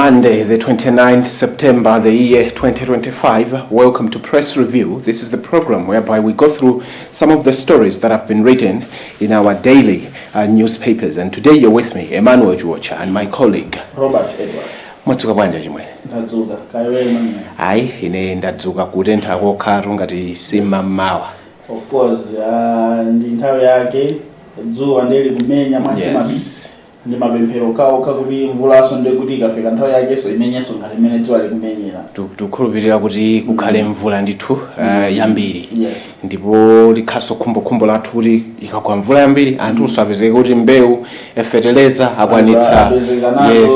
Monday, the 29th September, the year 2025. Welcome to Press Review. This is the program whereby we go through some of the stories that have been written in our daily newspapers. And today you're with me, Emmanuel Juocha, and my colleague, Robert Edward. Mwatsuka bwanja chimwe? Ndadzuka, kaiwe mwana. Ayi, ine ndadzuka kuti nthakokharu ngati simammawa. Of course, ndi nthawi yake, dzuwa ndeli kumenya mwake mabi. Ndi mapemphero kawo kakuti mvulaso ndi kuti ikafika nthawi yake so imenyeso ngati imene dzuwa likumenyera. Tikukhulupirira kuti kukhale mvula ndithu yambiri. Yes. Ndipo likhaso khumbo lathu kuti ikagwa mvula yambiri anthu usapezeke kuti mbewu fertilizer akwanitsa. Yes.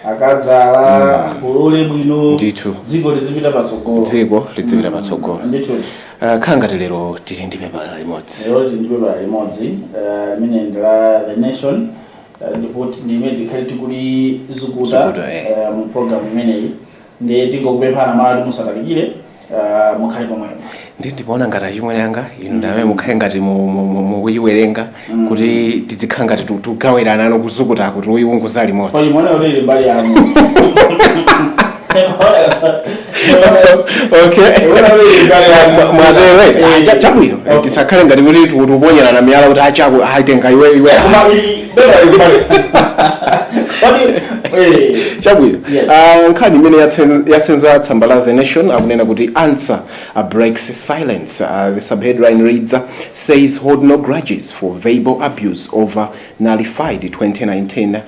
Akadzala kulole bwino ndithu dziko lizipita patsogolo. Dziko lizipita patsogolo. Ndithu. Khanga lero tili ndi pepala limodzi. Lero tili ndi pepala limodzi. Mine ndila The Nation. Ndipoti ndime tikhali tikuli zukuta mu program imeneyi ndi tingokupemphana mali musakalikire mukhale pomwe ndipoona ngati chimwe yanga inu ndawe mukhale ngati mukuyiwerenga kuti tizikhala ngati tugawirana ano kuzukuta kuti uyiunguza limodzi kwa imona ulele mbali yangu okay mwatewe chabwino tisakhale ngati kuti tikuponyerana miyala kuti achako aitenga iwe chabwino nkhani imene yasenza tsamba la The Nation akunena kuti Ansa breaks silence. The subheadline reads, says hold no grudges for verbal abuse over nullified 2019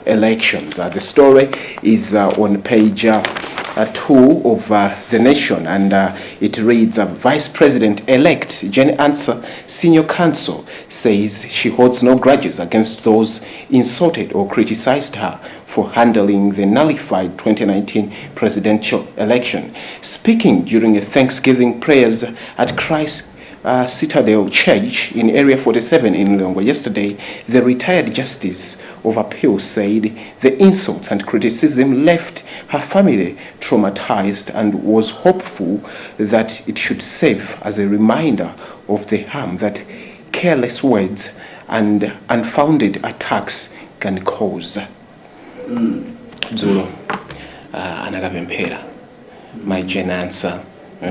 elections. The story is on page 2 of The Nation, and it reads, Vice President-elect Jenny Ansa, Senior Counsel, says she holds no grudges against those insulted or criticized her for handling the nullified 2019 presidential election. Speaking during a Thanksgiving prayers at Christ Citadel Church in Area 47 in Lilongwe yesterday, the retired Justice of Appeal said the insults and criticism left her family traumatized and was hopeful that it should serve as a reminder of the harm that careless words and unfounded attacks can cause. Dzulo anakapemphera my Ansa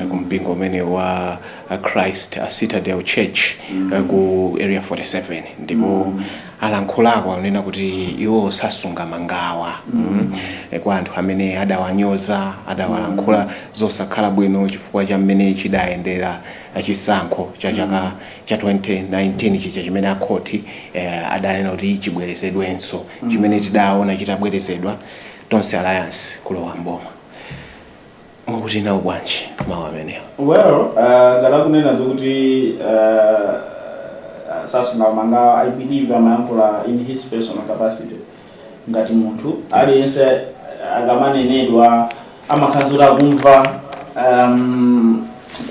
kumpingo umene wa Christ Citadel Church ku Area 47 ndipo alankhulako anena kuti iwo sasunga mangawa kwa anthu amene adawanyoza adawalankhula zosakhala bwino chifukwa cha mmene chidayendera chisankho cha chaka cha 2019 chicha chimene akhoti adanena kuti chibwerezedwenso chimene tidaona chitabwerezedwa tonse alliance kulowa mboma mukuti nawo bwanji mawu amenewa. Well, ngalakunena zokuti sasunga mangawa, I believe amayankhula in his personal capacity ngati munthu aliyense akamanenedwa amakhanzira kumva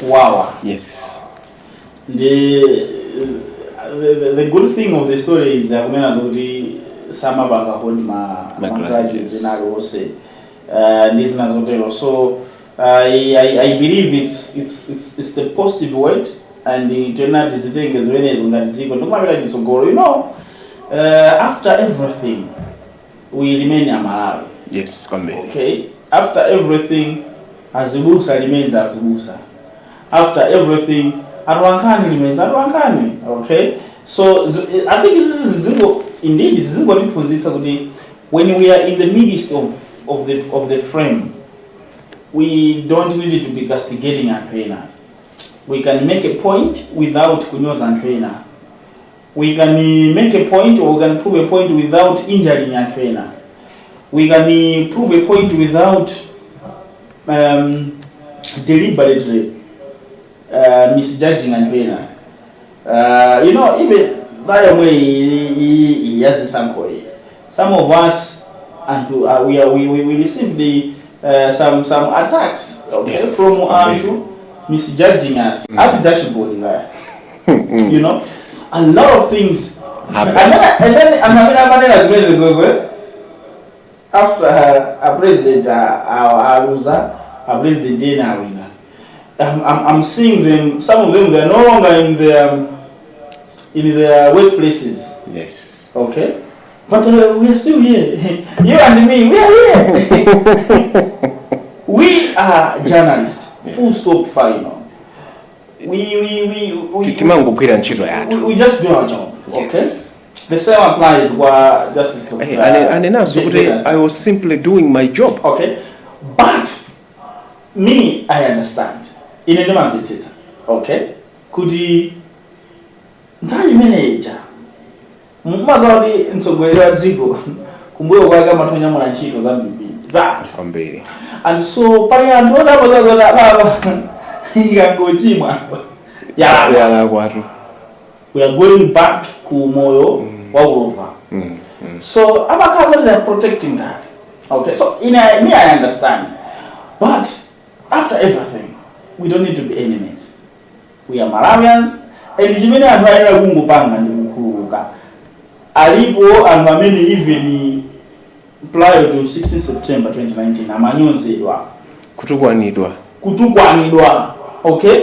kuwawa. Yes. The good thing of the story is kumena zokuti samabanga hold ma grudges in alose ndizina zotero. So I believe it's the positive word and tena tizitenge zimenezo ngati dziko ndikumapita chitsogolo. You know, after everything we remain Amalawi. Yes, okay. After everything azibusa remains azibusa. After everything Arwankani remains Arwankani. Okay. So I think this is indeed this is kuti when we are in the midst of the frame, we don't need to be castigating Antwena. We can make a point without kunyoza Antwena. We can make a point or we can prove a point without injuring Antwena. We can prove a point without deliberately misjudging Antwena. You know, even by the way, some of us and we received some attacks, okay, yes, from Antu misjudging us at the dashboard, you know, a lot of things happen. And then after a president a president dinner, I'm seeing them. Some of them, they're no longer in their workplaces. Yes. Okay. But we are still here. You and me, we are here. We are journalists. Full stop, final. We just do our job. Okay? The same applies where justice to I was simply doing my job. Okay? But me, I understand. In a demand it. Okay? Could he manager? Mmadori nsogolera zigo kumbuyo kwaga matonya mwana nchito za bibi za ambiri and so paya ndoda bozoda baba ingangojimwa ya kwatu we are going back ku moyo wa ulova so abakaza they are protecting that. Okay, so me I understand, but after everything we don't need to be enemies. We are Malawians and jimene antu ayera kungupanga ndi mukuluka alipo anamini even prior to 16 September 2019 amanyonzedwa kutukwanidwa. Okay,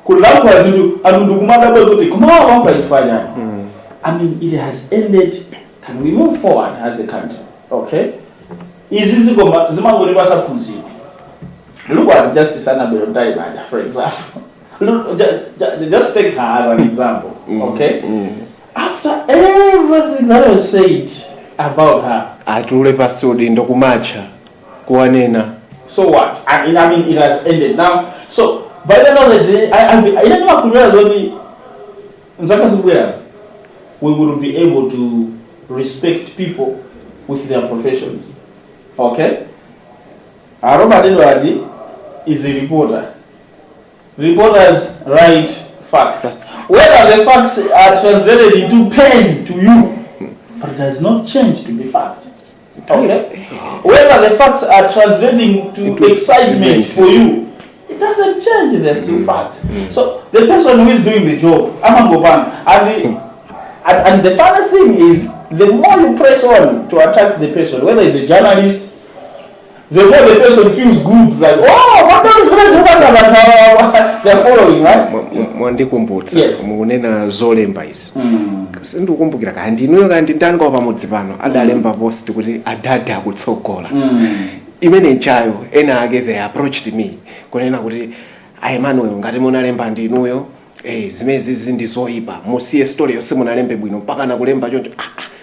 kulakwa zindu andu kumada bozote kumawa wampa ifanya. I mean, it has ended. Can we move forward as a country? Okay, izizi goma zimangori basa kunzi. Look at Justice Annabel Diamond, for example. Just take her as an example. Okay, after everything that was said about her, atule pasodi ndokumacha kuwanena. So what? I mean, it has ended now. So by the end of the day, I don't know we will be able to respect people with their professions. Okay? Robert Edward is a reporter. Reporters write facts. Whether the facts are translated into pain to you, but it does not change to be facts. Okay? Whether the facts are translating to excitement for you, it doesn't change, they're still facts. So the person who is doing the job, and the funny thing is, the more you press on to attack the person, whether it's a journalist, the more the person feels good, like, oh, what is going to do that? They're following, right? Yes. Munena zolemba isi. Sindikumbukira kandi inuyo kandi ndanga pamodzi pano adalemba post kuti adada akutsogola. Imene nchayo ena ake they approached me kunena kuti Emmanuel ngati munalemba ndi inuyo zimezi zindizoipa musiye story yose munalembe bwino mpaka nakulemba choncho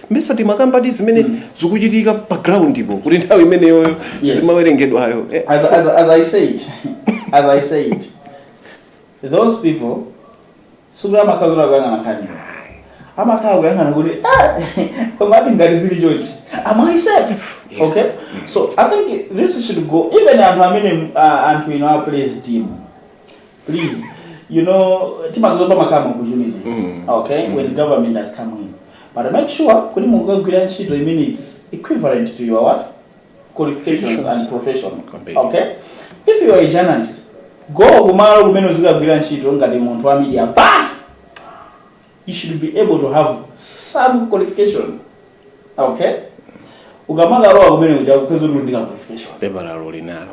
mesa timakamba ndi zimene zikuchitika pa ground ipo kuti nthawi imeneyo zimawerengedwayo. As I said, those people sura makazura kwanga nakani amakhawa kuyangana kuti omati ngati zili chonchi am I safe? Okay, so I think this should go even antu in our place team, please, you know, timazopa makama opportunities. Okay, when the government has come in, but make sure kuli mugagwira ntchito it's equivalent to your what qualifications and profession. Okay, if you are a journalist, go kumalo kumene uzikagwira ntchito ngati munthu wa media, but you should be able to have some qualification. Okay, ugamanga roho kumene ujakukezo ndika qualification bebala roli nalo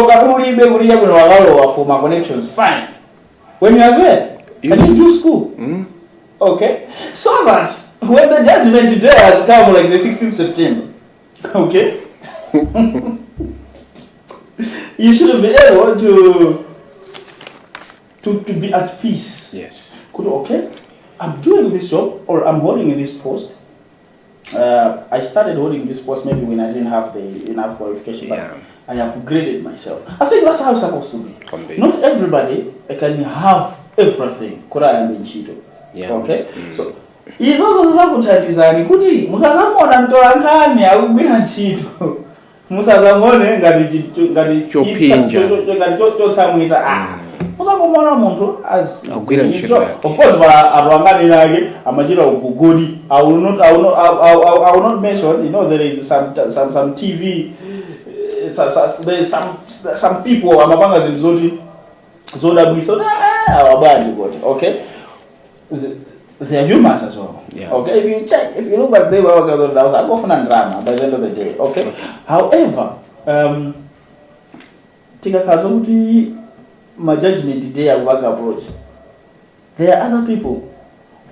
kabuli be kuliya kuno wakalo for my connections, fine. When you are there, can you do school? Okay, so that when the judgment today has come, like the 16th September, okay, you should be able to be at peace. Yes. Okay, I'm doing this job, or I'm holding this post. I started holding this post maybe when I didn't have the enough qualification, but I upgraded myself. I think that's how it's supposed to be. Not everybody can have everything. Okay? So it's also design kuti mukazamona mtorankani akugwira ntchito musazamone ngati chotsamwitsa musangomona munthu as agwira ntchito. Of course abangani nake amachira ugugudi. I will not mention, you know, there is some TV, there's some people amapanga zinthu zodabwisa awabandi kuti. Okay, they are humans as well. Okay, if you look at them, I go for a drama by the end of the day. Okay, however, tikakazuti my judgment today at work approach, there are other people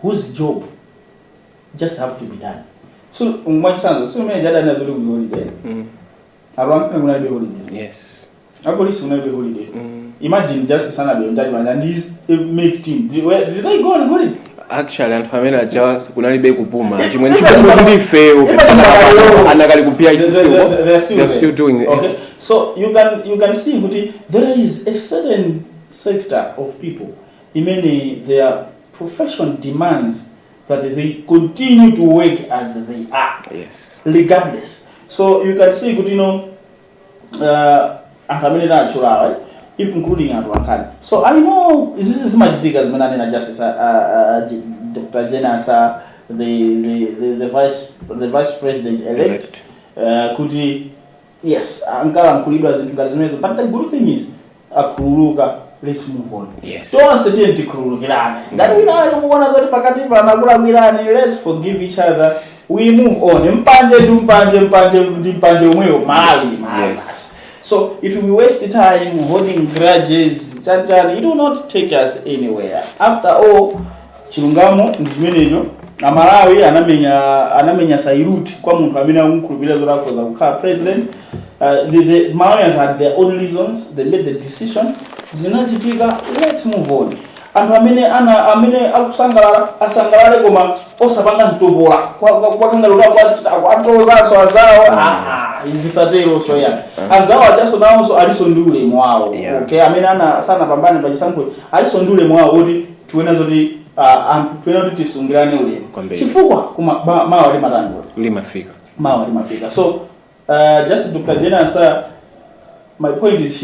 whose job just have to be done. So umwachisanzo so many jada nazo ku holiday. Abantu nguna be holiday. Yes. Police nguna be holiday. Imagine just sana be ndali and these make team. Did they go on holiday? Actually and famela just kunali be kupuma. Chimwe ndi fail. Anakali kupia they're still doing it. Okay. So you can see kuti there is a certain sector of people imene their profession demands that they continue to work as they are. Yes. Regardless. So you can see, right? Including Ansa. So I know this is much bigger as Manana Justice, Dr. Ansa, the vice president elect. Could he? Yes, Ankara Kurido as in but the good thing is, Akuruka. Let's move on. Yes. Don't say to Kurugirani. That we know one of the Pakativa and let's forgive each other. We move on. Yes. So if we waste time holding grudges, it will not take us anywhere. After all, Chilungamo Njimenejo, Amarawi, Anamenya Sairut, kwa muntu amina unkurubila zora kwa za president. The Malians had their own reasons. They made the decision. Zinachitika, let's move on. And amine asangalale koma osapanga ntobora kwa kangalula kwa atoza so azao izisatero so ya azao ajaso nawo so alisondule mwao. Okay, amine sana pambane bajisankwe alisondule mwao odi tuwena zoti tuwena zoti sungirane ule chifukwa kuma mawa limarango limafika. So just Dr. Ansa, my point is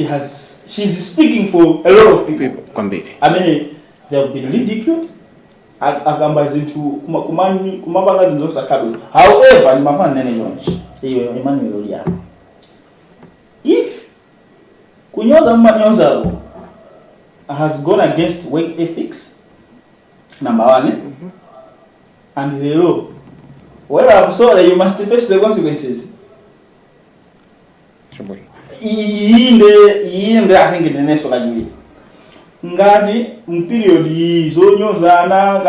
she's speaking for a lot of people. I mean, they have been ridiculed. However, if Kunyoza Manyoza has gone against work ethics, number one, and the law, well, I'm sorry, you must face the consequences. Yinde I think in the next one ngati period izonyozana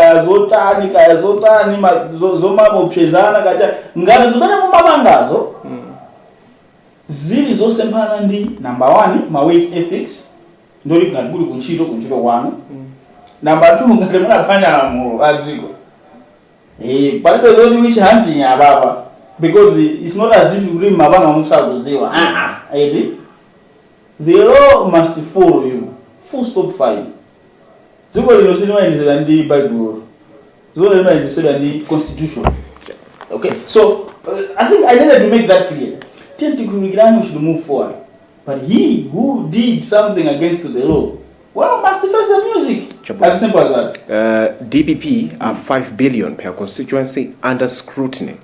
kayazotani zomapopyezana kacha ngati zimene mumapangazo zili zosempana ndi number 1 ma work ethics ndoli ngati kuli kunchito kwanu number 2 ngati munapanya lamulo adziko palibe zoti witch hunting ababa because it's not as if you really mabanga musakuziwa the law must follow you. Full stop fine. Ziko lino sinema indisela ndi Bible. Ziko lino indisela ndi Constitution. Okay, so I think I needed to make that clear. Tenti Kurigirani should move forward. But he who did something against the law, well, must face the music. As simple as that. DPP are 5 billion per constituency under scrutiny.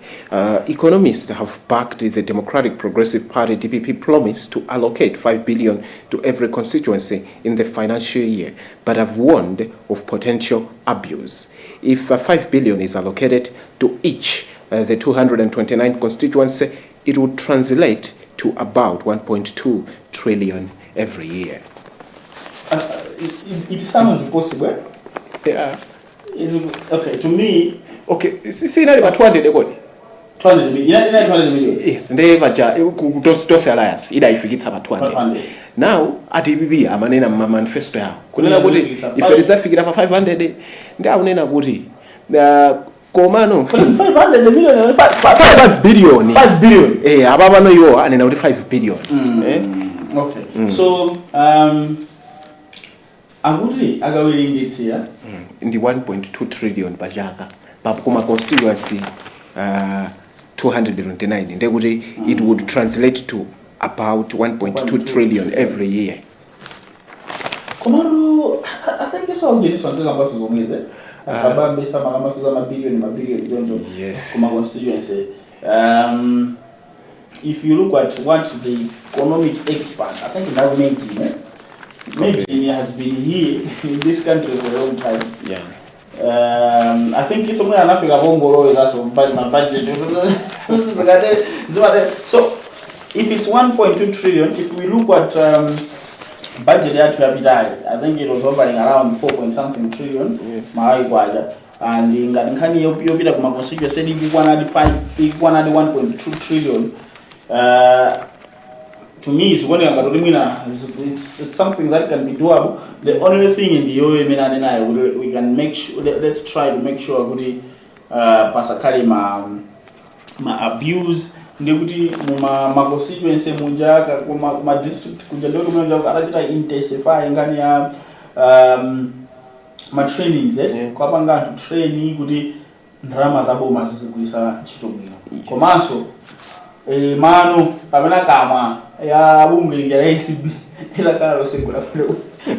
Economists have backed the Democratic Progressive Party DPP promise to allocate 5 billion to every constituency in the financial year, but have warned of potential abuse. If 5 billion is allocated to each the 229 constituency, it would translate to about 1.2 trillion every year. It sounds possible. Yeah. Okay, to me. Okay, see now about 200 million. 200 million. 200 million. Yes, those alliance. Ida ifikitsa about 200. Now, at DPP, amanena manifesto yao. Kunena kuti ifitsa fikira pa 500 ndi akunena kuti komano 500 million 5 billion. 5 billion. Ababa no yo anena kuti 5 billion. Okay. So, Aguri agawiringitsia in the 1.2 trillion pachaka papuma constituency 229 ndekuti it would translate to about 1.2 trillion every year. Komando I think this one is something about zomeze abambe sama kama suza mabilioni jonjo kuma constituency. If you look at what the economic expert, I think that Meji has been here in this country for a long time. Yeah. I think somewhere in Africa, Bongo is also my budget. So, if it's 1.2 trillion, if we look at budget to habitat, I think it was hovering around 4 point something trillion. Yes. and ngati nkhani yopita kuma constituency ikukwana di 1.2 trillion to me is one it's something that can be doable. The only thing in the OMN we can make sure, let's try to make sure kuti pasakali ma abuse ndikuti ma constituency munja kuma district kunja ndo kumanja akachita intensify ngani ya ma trainings kwa panga to train kuti ndarama zaboma zizikuisa ntchito bwino komanso mano kapena kama ya bunge ya ACB ila kana losegula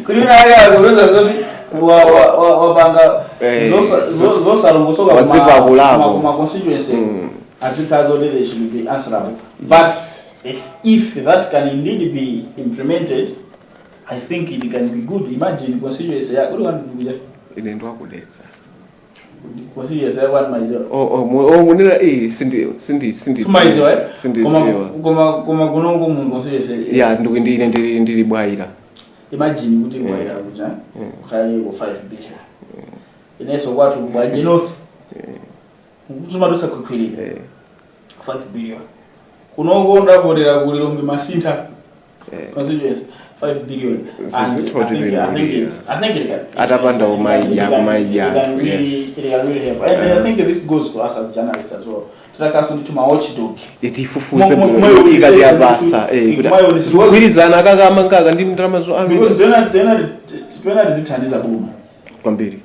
kuli na ya kuweza zoni wa banga zosa longosoka kuma constituency azikazo they should be answerable. But if that can indeed be implemented, I think it can be good. Imagine constituency ya kuli wantu inaendwa kudetsa constituency ya one maizo munira sindi maizo koma kunongo mu constituency ya ndili bwaira. Imagine kuti bwaira kuja khali ko 5 billion ineso kwatu bwaje north kuzuma dosa kukwilira 5 billion kunongo ndavodera kulilongi masintha constituency 5 billion and I think it can atapanda umaija yes it can really help. And I think this goes to us as journalists as well. Tutakaso to my watchdog itifufuze ikati abasa kuwirizana akakamanga ndi mdramazo anu because tena dizithandiza buma kwambiri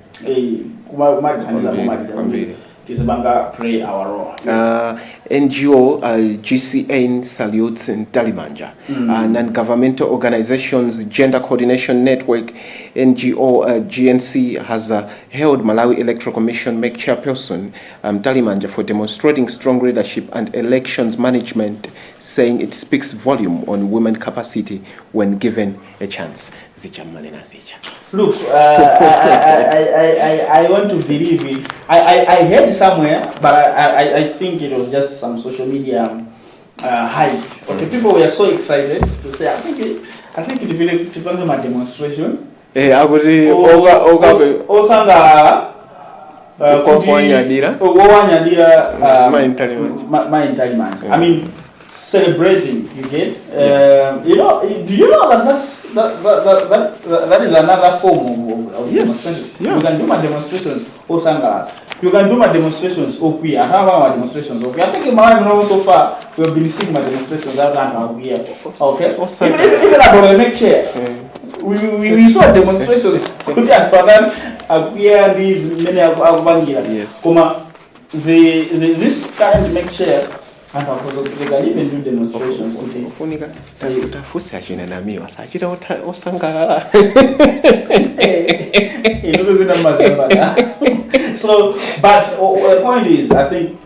kuma thandiza buma kwambiri Kizibanga play our role. Yes. NGO GCN salutes in Talimanja. Non-governmental organizations Gender Coordination Network NGO GNC has held Malawi Electoral Commission make chairperson Talimanja for demonstrating strong leadership and elections management, saying it speaks volume on women capacity when given a chance. Look, I want to believe it. I heard somewhere, but I think it was just some social media hype. Okay, people were so excited to say, I think it really depends on my demonstrations. I would I mean, celebrating, you get. You know, do you know that that is another form of demonstration? Yeah. You can do my demonstrations, Osanga. You can do my demonstrations, okay. I have my demonstrations, okay. I think in my mind so far we have been seeing my demonstrations out and here, okay. Even about the next year, we saw demonstrations. These many yes. This current next year. And they can even do demonstrations. So, but the point is, I think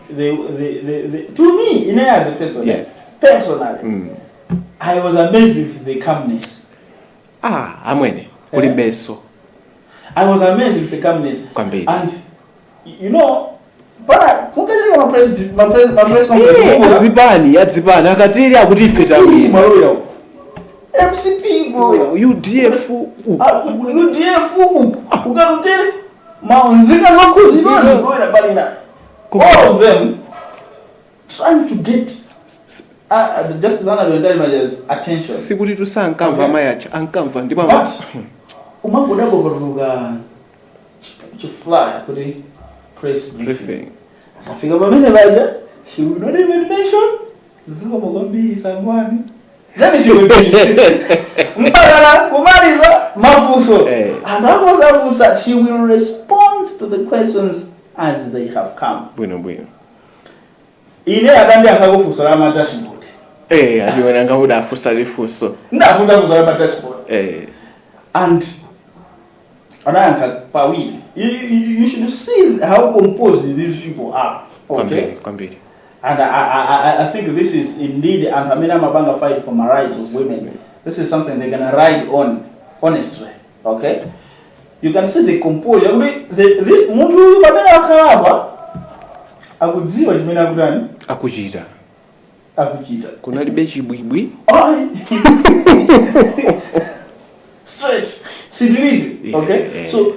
to me, as a person, yes, personally, I was amazed with the calmness. I was amazed with the calmness, and you know. But my press conference. Zibani akatiri akutipeta MCP UDF ukarutele maunzika zokuzinozi goera balina. All of them trying to get just Ansa's attention. Sikuti tusankamva mayacha ankamva ndipo umangodabo kuruga fly kuti press briefing. Afika pamene baja, she will not even mention ziko mogombi sangwani. Then she will be mpaka kumaliza mafuso. And after she will respond to the questions as they have come. Bueno. Ine adandi akakufuso la dashboard. Aliona ngauda afusa lifuso. Ndafusa la dashboard. And anayanka pawili. You should see how composed these people are. Okay. Kwambiri. And I think this is indeed, and Amina Mabanga fight for the rights of women. This is something they're gonna ride on, honestly. Okay. You can see the composure. The muntu Amina akaba akudziwa chimene akutani akuchita. Kuna libechi bwibwi. Straight. Okay. So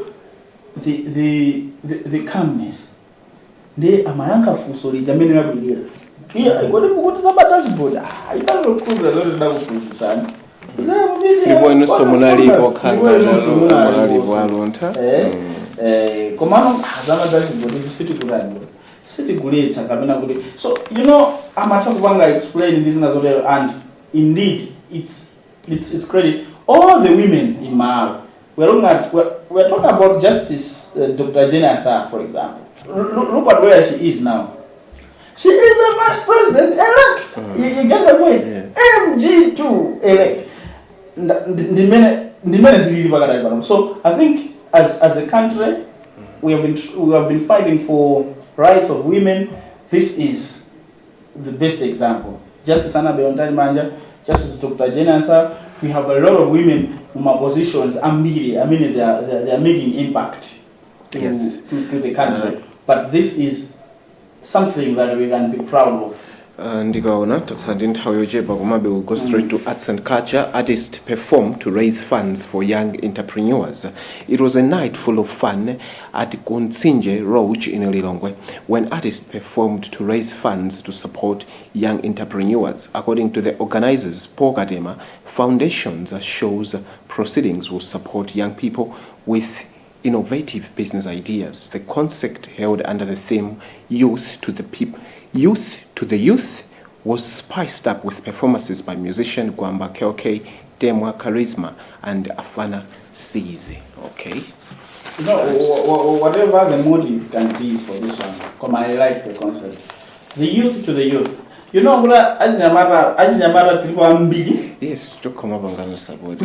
the calmness. They amayanka fuso lijameni ngabwilira. Iya ikoti mukuti sabata ziboda. Ikalo kudra zote ndakufuso sana. Ibo ino somunali okanga somunali bwa Luntha. Komano zama dashboard city kulani. City kuletsa kamena kuti. So you know amacha kubanga explain business hotel and indeed it's credit all the women in Malawi. We're talking about Justice Dr. Ansa, for example. Look at where she is now. She is the vice president elect. You get the point? Yeah. MG2 elect. So I think as a country, we have been fighting for rights of women. This is the best example. Justice Anna Beontari Manja, Justice Dr. Ansa. We have a lot of women in my positions and media. I mean, they are making impact to the country. But this is something that we can be proud of. Ndikaona tatsandi nthawi yochepa komabe will go straight to arts and culture. Artists perform to raise funds for young entrepreneurs. It was a night full of fun at Kunsinje Road in Lilongwe when artists performed to raise funds to support young entrepreneurs. According to the organizers, Paul Kadema Foundations shows proceedings will support young people with innovative business ideas. The concert held under the theme Youth to the Youth was spiced up with performances by musician Gwamba Keoke, Demwa Charisma, and Afana Size. Okay. You know, whatever the motive can be for this one, come I like the concept. The youth to the youth. You know, ajinyamara tripo ambili. Yes, to come up and support.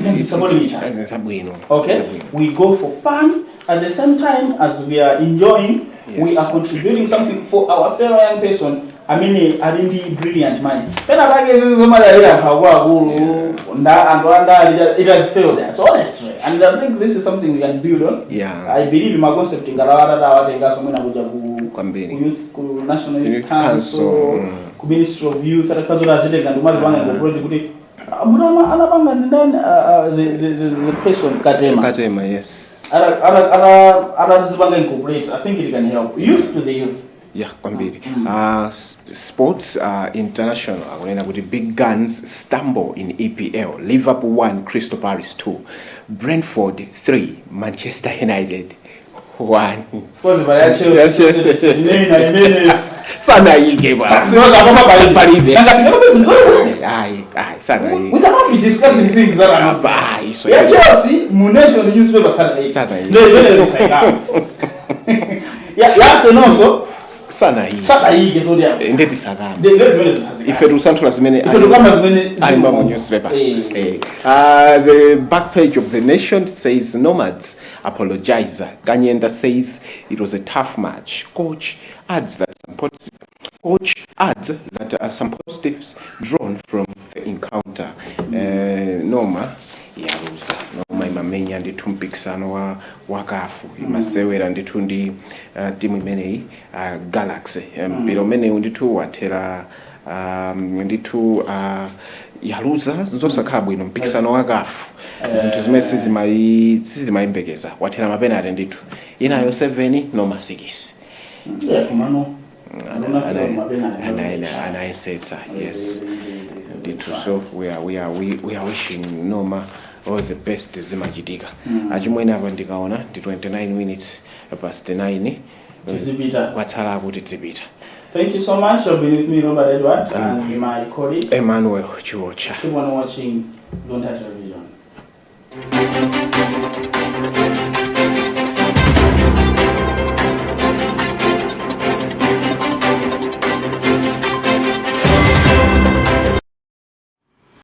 Okay, we go for fun at the same time as we are enjoying. Yes. We are contributing something for our fellow young person. I mean, a really brilliant mind. Then I guess it has failed us, honestly. And I think this is something we can build on. Yeah. I believe in my concept in Youth, National Youth Council, Ministry of Youth, the person Katema, yes. I think it can help. Youth to the youth. Yeah, kwambiri. Sports international. With the big guns stumble in EPL. Liverpool 1, Crystal Palace 2. Brentford 3, Manchester United 1. Of course, but I Sana yige ba. We cannot be discussing things that are not bad. Yeah, Chelsea, Munation newspaper Sana. Yeah, so no so. Sana yige so dia. Ndeti sagana. Ife rusantu lazimene alimba mu newspaper. The back page of the Nation says Nomads apologize. Ganyenda says it was a tough match. Coach adds that some positives drawn from the encounter. Noma yaruza noma imamenya ndithu mpikisano wa kafu imasewera ndithu ndi timu imeneyi Galaxy mpira umenewu ndithu wathera ndithu yaluza nzosakhala bwino mpikisano wa kafu zinthu zimene sizimayembekeza wathera mapenalty ndithu inayo 7 noma 6. Yeah, kumano. Anayesetsa, yes. So we are wishing Noma all the best zimachitika. Achimwene apa ndikaona ndi 29 minutes past 9. Watsala kuti tsipita. Thank you so much for being with me, Robert Edward, and my colleague Emmanuel Chiwocha. Keep on watching Luntha Television.